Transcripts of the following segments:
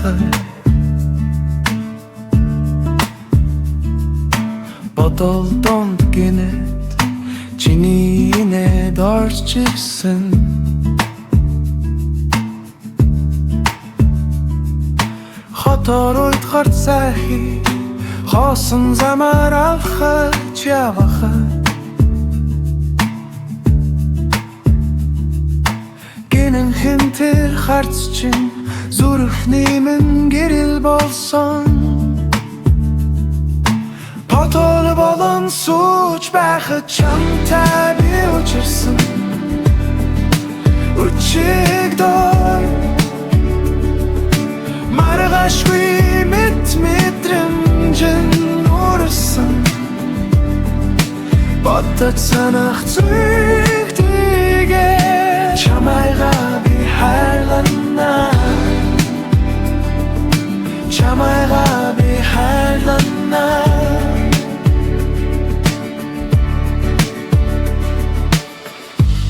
байхай бодолдонд гинэт чиний инээд орж ирсэн хотоор уйд гарт сайхи хоосон замаар авахаж явахад гинэн хэмтэр харц чин зүрхний минь гэрэл болсон Потол болон сууж байхад чамтай би учирсан Үчиг дор маргашгүй мэдрэмжэн урсан Бодож санах зүгтигээ чамайгаа би хайрлана Чамайгаа би хайрлана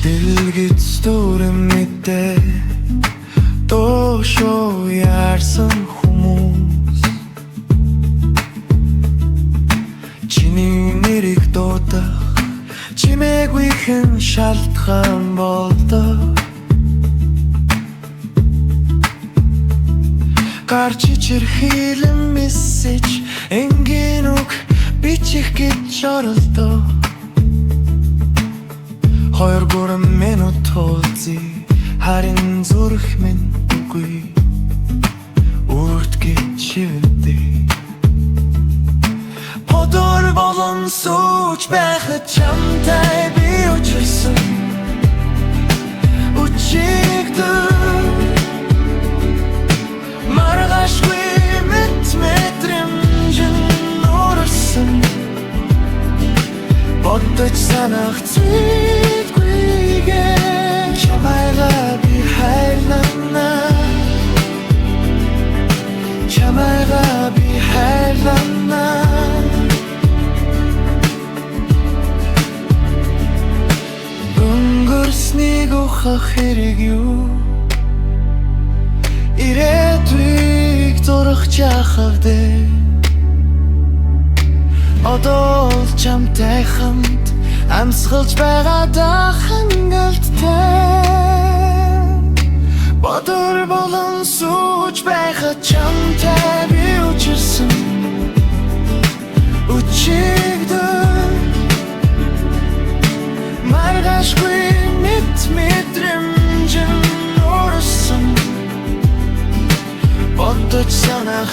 Дэлгэц дүрэм мэдээ Доошоо яарсан хүмүүс Чиний нэрийг дуудах Чимээгүйхэн шалтгаан болдог Гарч ичирхийлэн мессеж Энгийн үг бичих гэж оролдоо 2-3 минут тулзий харин зүрх минь үгүй үрд гэж шивэдэй Подор болон сууж байхад чамтай би учирсан Үчигдэн маргашгүй мэдрэмжэн урсан Бодож санах зүгтгүйгээ Чамайгаа би хайрлана Чамайгаа би хайрлана Өнгөрснийг ухах хэрэг юу Ирээдүйг зурах жахавдэ Одоо л чамтай хамт амсгалж байгаадаа хангалттай Бодор болон сууж байхад чамтай би учирсан Үчигдэн маргашгүй мэдрэмжэн урсан Бодож санах